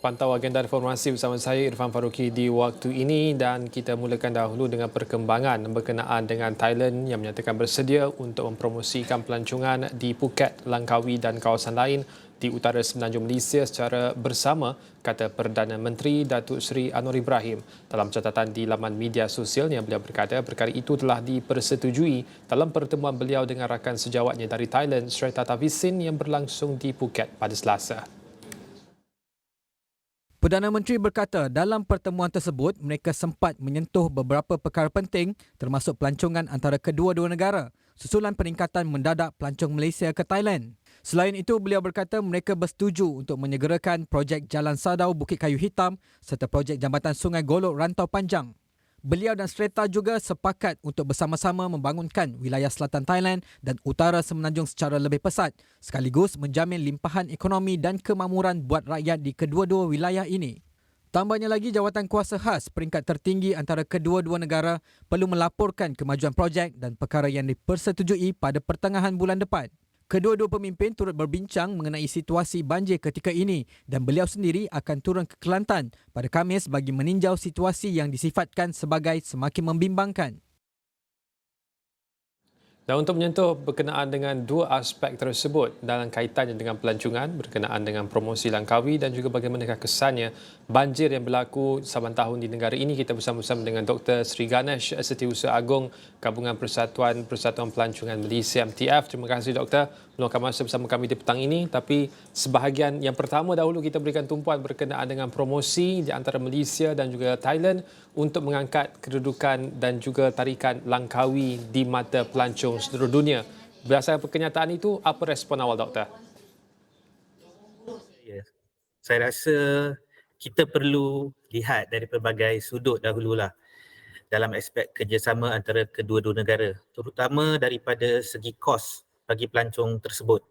pantau agenda informasi bersama saya Irfan Faruqi di waktu ini dan kita mulakan dahulu dengan perkembangan berkenaan dengan Thailand yang menyatakan bersedia untuk mempromosikan pelancongan di Phuket, Langkawi dan kawasan lain di utara semenanjung Malaysia secara bersama, kata Perdana Menteri Datuk Seri Anwar Ibrahim. Dalam catatan di laman media sosialnya, beliau berkata perkara itu telah dipersetujui dalam pertemuan beliau dengan rakan sejawatnya dari Thailand, Srettha Thavisin yang berlangsung di Phuket pada Selasa. Perdana Menteri berkata dalam pertemuan tersebut mereka sempat menyentuh beberapa perkara penting termasuk pelancongan antara kedua-dua negara susulan peningkatan mendadak pelancong Malaysia ke Thailand. Selain itu, beliau berkata mereka bersetuju untuk menyegerakan projek Jalan Sadau Bukit Kayu Hitam serta projek Jambatan Sungai Golok Rantau Panjang. Beliau dan Srettha juga sepakat untuk bersama-sama membangunkan wilayah selatan Thailand dan utara semenanjung secara lebih pesat sekaligus menjamin limpahan ekonomi dan kemakmuran buat rakyat di kedua-dua wilayah ini. Tambahnya lagi, jawatan kuasa khas peringkat tertinggi antara kedua-dua negara perlu melaporkan kemajuan projek dan perkara yang dipersetujui pada pertengahan bulan depan. Kedua-dua pemimpin turut berbincang mengenai situasi banjir ketika ini dan beliau sendiri akan turun ke Kelantan pada Khamis bagi meninjau situasi yang disifatkan sebagai semakin membimbangkan. Dan untuk menyentuh berkenaan dengan dua aspek tersebut dalam kaitannya dengan pelancongan, berkenaan dengan promosi Langkawi dan juga bagaimanakah kesannya banjir yang berlaku saban tahun di negara ini, kita bersama-sama dengan Dr. Sri Ganesh, Setiausaha Agong Gabungan Persatuan Pelancongan Malaysia MTF. Terima kasih Doktor meluangkan masa bersama kami di petang ini. Tapi sebahagian yang pertama dahulu kita berikan tumpuan berkenaan dengan promosi di antara Malaysia dan juga Thailand untuk mengangkat kedudukan dan juga tarikan Langkawi di mata pelancong seluruh dunia. Berdasarkan kenyataan itu, apa respon awal Doktor? Ya, saya rasa kita perlu lihat dari pelbagai sudut dahululah dalam aspek kerjasama antara kedua-dua negara, terutama daripada segi kos bagi pelancong tersebut.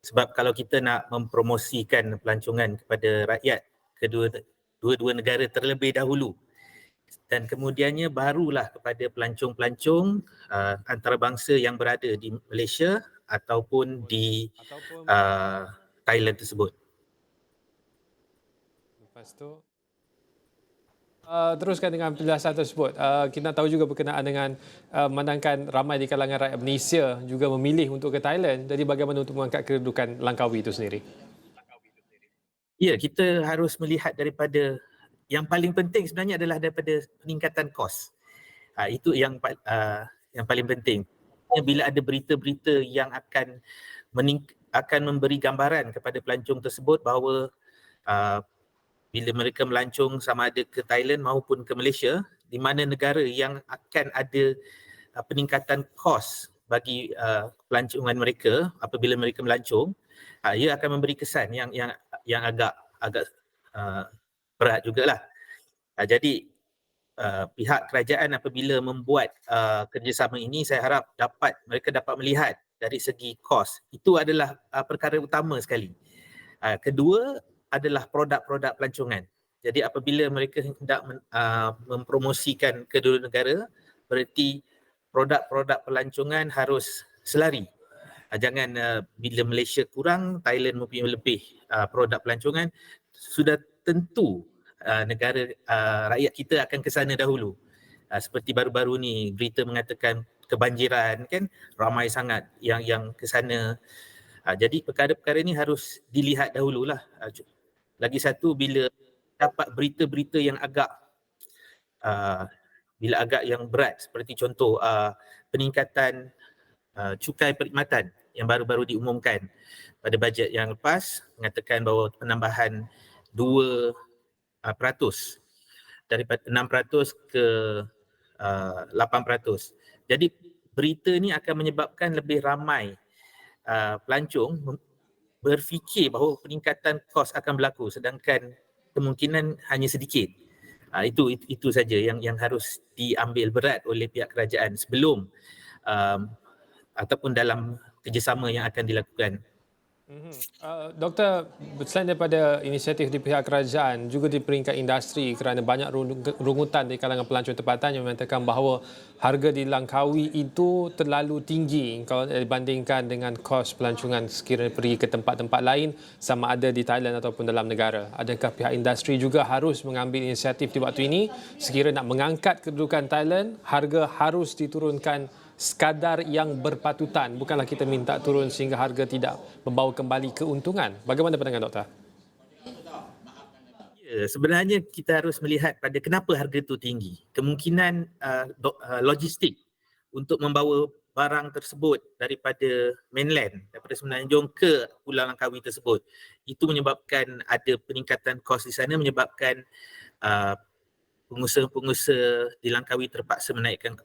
Sebab kalau kita nak mempromosikan pelancongan kepada rakyat kedua-dua negara terlebih dahulu dan kemudiannya barulah kepada pelancong-pelancong antarabangsa yang berada di Malaysia ataupun di Thailand tersebut. Lepas tu, teruskan dengan penjelasan tersebut. Kita tahu juga berkenaan dengan memandangkan ramai di kalangan rakyat Malaysia juga memilih untuk ke Thailand. Jadi bagaimana untuk mengangkat kedudukan Langkawi itu sendiri? Ya, kita harus melihat daripada yang paling penting sebenarnya adalah daripada peningkatan kos. Itu yang paling penting. Bila ada berita-berita yang akan memberi gambaran kepada pelancong tersebut bahawa bila mereka melancong sama ada ke Thailand maupun ke Malaysia, di mana negara yang akan ada peningkatan kos bagi pelancongan mereka apabila mereka melancong, ia akan memberi kesan yang agak berat jugalah. Jadi pihak kerajaan apabila membuat kerjasama ini, saya harap mereka dapat melihat dari segi kos. Itu adalah perkara utama sekali. Kedua adalah produk-produk pelancongan. Jadi apabila mereka hendak mempromosikan kedua negara, berarti produk-produk pelancongan harus selari. Jangan bila Malaysia kurang, Thailand mempunyai lebih produk pelancongan, sudah tentu negara rakyat kita akan ke sana dahulu. Seperti baru-baru ni berita mengatakan kebanjiran, kan ramai sangat yang ke sana. Jadi perkara-perkara ini harus dilihat dahululah. Lagi satu, bila dapat berita-berita yang agak yang berat, seperti contoh peningkatan cukai perkhidmatan yang baru-baru diumumkan pada bajet yang lepas, mengatakan bahawa penambahan 2% daripada 6% ke 8%. Jadi berita ni akan menyebabkan lebih ramai pelancong berfikir bahawa peningkatan kos akan berlaku sedangkan kemungkinan hanya sedikit. Itu saja yang harus diambil berat oleh pihak kerajaan sebelum ataupun dalam kerjasama yang akan dilakukan. Doktor, selain daripada inisiatif di pihak kerajaan, juga di peringkat industri kerana banyak rungutan di kalangan pelancong tempatan yang mengatakan bahawa harga di Langkawi itu terlalu tinggi kalau dibandingkan dengan kos pelancongan sekiranya pergi ke tempat-tempat lain sama ada di Thailand ataupun dalam negara. Adakah pihak industri juga harus mengambil inisiatif di waktu ini sekiranya nak mengangkat kedudukan Thailand, harga harus diturunkan sekadar yang berpatutan, bukanlah kita minta turun sehingga harga tidak membawa kembali keuntungan. Bagaimana pandangan doktor? Ya, sebenarnya kita harus melihat pada kenapa harga itu tinggi. Kemungkinan logistik untuk membawa barang tersebut daripada mainland, daripada Semenanjung ke Pulau Langkawi tersebut, itu menyebabkan ada peningkatan kos di sana, menyebabkan uh, pengusaha-pengusaha di Langkawi terpaksa menaikkan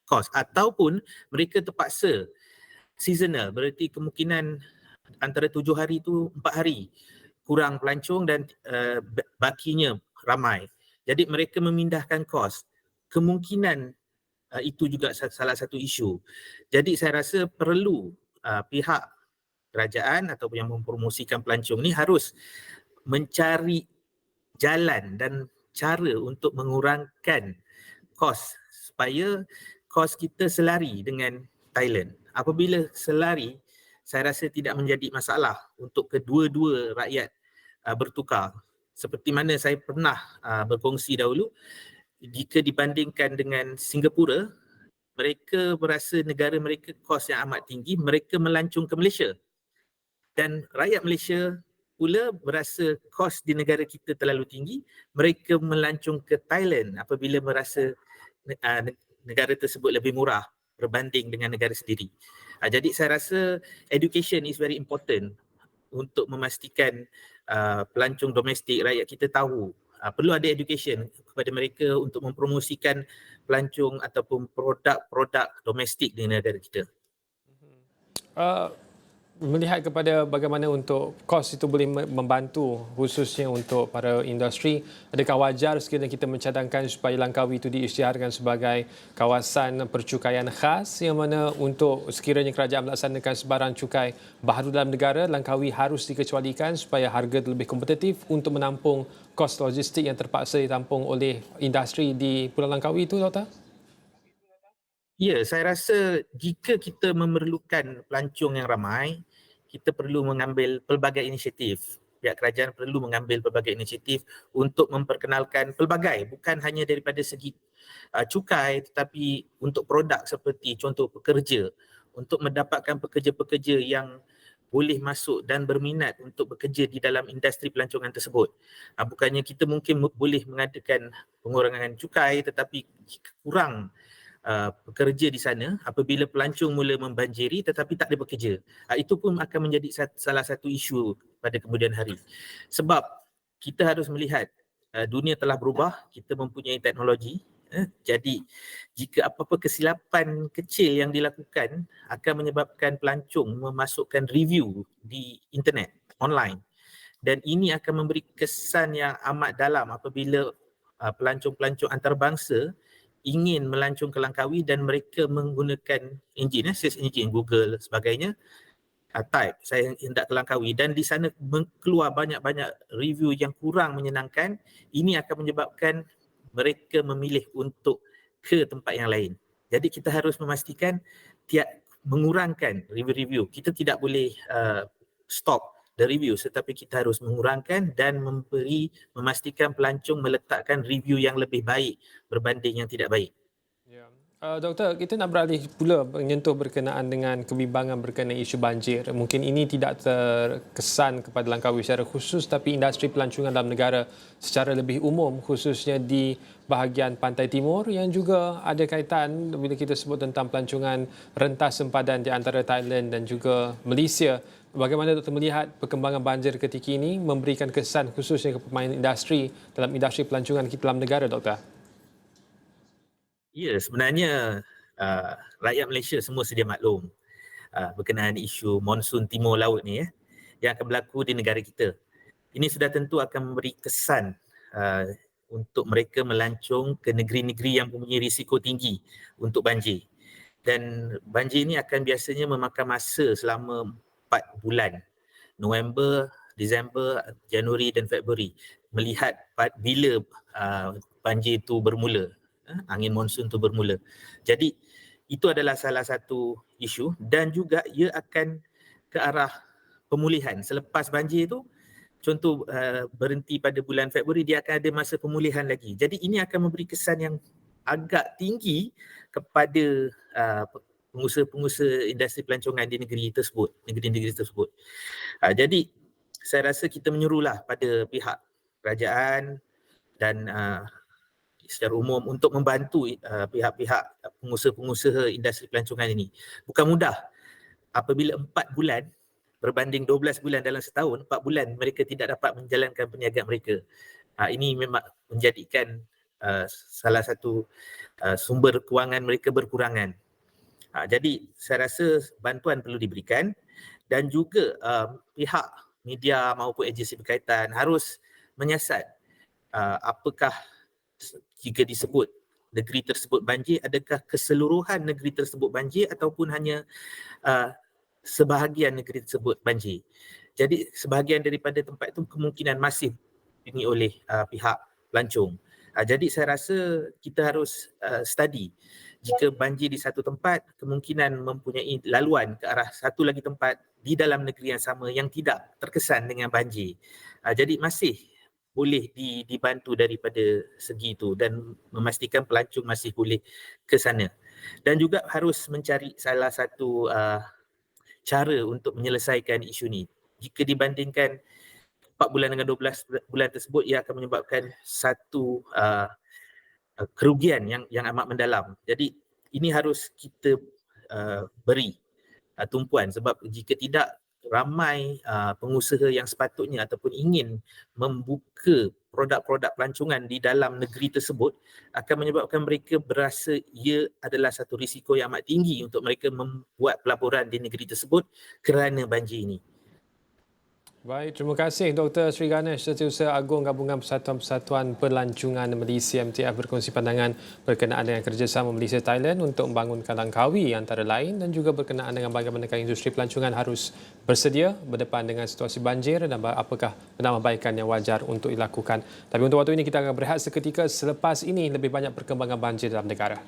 kos, ataupun mereka terpaksa seasonal, berarti kemungkinan antara 7 hari itu 4 hari kurang pelancong dan bakinya ramai. Jadi mereka memindahkan kos. Kemungkinan itu juga salah satu isu. Jadi saya rasa perlu pihak kerajaan atau yang mempromosikan pelancong ni harus mencari jalan dan cara untuk mengurangkan kos supaya kos kita selari dengan Thailand. Apabila selari, saya rasa tidak menjadi masalah untuk kedua-dua rakyat bertukar. Seperti mana saya pernah berkongsi dahulu, jika dibandingkan dengan Singapura, mereka berasa negara mereka kos yang amat tinggi, mereka melancong ke Malaysia. Dan rakyat Malaysia pula berasa kos di negara kita terlalu tinggi, mereka melancong ke Thailand apabila merasa negara tersebut lebih murah berbanding dengan negara sendiri. Jadi saya rasa education is very important untuk memastikan pelancong domestik rakyat kita tahu. Perlu ada education kepada mereka untuk mempromosikan pelancong ataupun produk-produk domestik di negara kita. Melihat kepada bagaimana untuk kos itu boleh membantu khususnya untuk para industri, adakah wajar sekiranya kita mencadangkan supaya Langkawi itu diisytiharkan sebagai kawasan percukaian khas yang mana untuk sekiranya kerajaan melaksanakan sebarang cukai baharu dalam negara, Langkawi harus dikecualikan supaya harga lebih kompetitif untuk menampung kos logistik yang terpaksa ditampung oleh industri di Pulau Langkawi itu, Doktor? Ya, saya rasa jika kita memerlukan pelancong yang ramai, kita perlu mengambil pelbagai inisiatif. Pihak kerajaan perlu mengambil pelbagai inisiatif untuk memperkenalkan pelbagai, bukan hanya daripada segi cukai tetapi untuk produk seperti contoh pekerja, untuk mendapatkan pekerja-pekerja yang boleh masuk dan berminat untuk bekerja di dalam industri pelancongan tersebut. Bukannya kita mungkin boleh mengadakan pengurangan cukai tetapi kurang pekerja di sana apabila pelancong mula membanjiri tetapi tak ada pekerja. Itu pun akan menjadi salah satu isu pada kemudian hari. Sebab kita harus melihat dunia telah berubah, kita mempunyai teknologi. Jadi jika apa-apa kesilapan kecil yang dilakukan akan menyebabkan pelancong memasukkan review di internet, online. Dan ini akan memberi kesan yang amat dalam apabila pelancong-pelancong antarabangsa ingin melancong ke Langkawi dan mereka menggunakan enjin, search engine, Google sebagainya, type saya hendak ke Langkawi dan di sana keluar banyak-banyak review yang kurang menyenangkan, ini akan menyebabkan mereka memilih untuk ke tempat yang lain. Jadi kita harus memastikan mengurangkan review-review. Kita tidak boleh stop the review tetapi kita harus mengurangkan dan memastikan pelancong meletakkan review yang lebih baik berbanding yang tidak baik. Ya. Doktor, kita nak beralih pula menyentuh berkenaan dengan kebimbangan berkenaan isu banjir. Mungkin ini tidak terkesan kepada Langkawi secara khusus tapi industri pelancongan dalam negara secara lebih umum khususnya di bahagian pantai timur yang juga ada kaitan bila kita sebut tentang pelancongan rentas sempadan di antara Thailand dan juga Malaysia. Bagaimana doktor melihat perkembangan banjir ketika ini memberikan kesan khususnya ke pemain industri dalam industri pelancongan kita dalam negara, doktor? Ya, sebenarnya rakyat Malaysia semua sedia maklum berkenaan isu monsun timur laut ni yang akan berlaku di negara kita. Ini sudah tentu akan memberi kesan untuk mereka melancong ke negeri-negeri yang mempunyai risiko tinggi untuk banjir. Dan banjir ini akan biasanya memakan masa selama 4 bulan, November, Disember, Januari dan Februari, melihat bila banjir itu bermula, angin monsun itu bermula. Jadi itu adalah salah satu isu dan juga ia akan ke arah pemulihan. Selepas banjir itu, contoh berhenti pada bulan Februari, dia akan ada masa pemulihan lagi. Jadi ini akan memberi kesan yang agak tinggi kepada pengusaha-pengusaha industri pelancongan di negeri-negeri tersebut. Jadi saya rasa kita menyuruhlah pada pihak kerajaan dan secara umum untuk membantu pihak-pihak pengusaha-pengusaha industri pelancongan ini. Bukan mudah apabila 4 bulan berbanding 12 bulan dalam setahun, 4 bulan mereka tidak dapat menjalankan perniagaan mereka. Ini memang menjadikan salah satu sumber kewangan mereka berkurangan. Jadi saya rasa bantuan perlu diberikan dan juga pihak media maupun agensi berkaitan harus menyiasat apakah jika disebut negeri tersebut banjir, adakah keseluruhan negeri tersebut banjir ataupun hanya sebahagian negeri tersebut banjir. Jadi sebahagian daripada tempat itu kemungkinan masih ini oleh pihak pelancong. Jadi saya rasa kita harus study. Jika banjir di satu tempat, kemungkinan mempunyai laluan ke arah satu lagi tempat di dalam negeri yang sama yang tidak terkesan dengan banjir. Jadi masih boleh dibantu daripada segi itu dan memastikan pelancong masih boleh ke sana. Dan juga harus mencari salah satu cara untuk menyelesaikan isu ni. Jika dibandingkan 4 bulan dengan 12 bulan tersebut, ia akan menyebabkan satu kerugian yang amat mendalam. Jadi ini harus kita beri tumpuan, sebab jika tidak, ramai pengusaha yang sepatutnya ataupun ingin membuka produk-produk pelancongan di dalam negeri tersebut akan menyebabkan mereka berasa ia adalah satu risiko yang amat tinggi untuk mereka membuat pelaburan di negeri tersebut kerana banjir ini. Baik, terima kasih Dr. Sri Ganesh, Setiausaha Agung Gabungan Persatuan-Persatuan Pelancongan Malaysia MTF berkongsi pandangan berkenaan dengan kerjasama Malaysia Thailand untuk membangunkan Langkawi antara lain dan juga berkenaan dengan bagaimana industri pelancongan harus bersedia berdepan dengan situasi banjir dan apakah penambahbaikan yang wajar untuk dilakukan. Tapi untuk waktu ini kita akan berehat seketika, selepas ini lebih banyak perkembangan banjir dalam negara.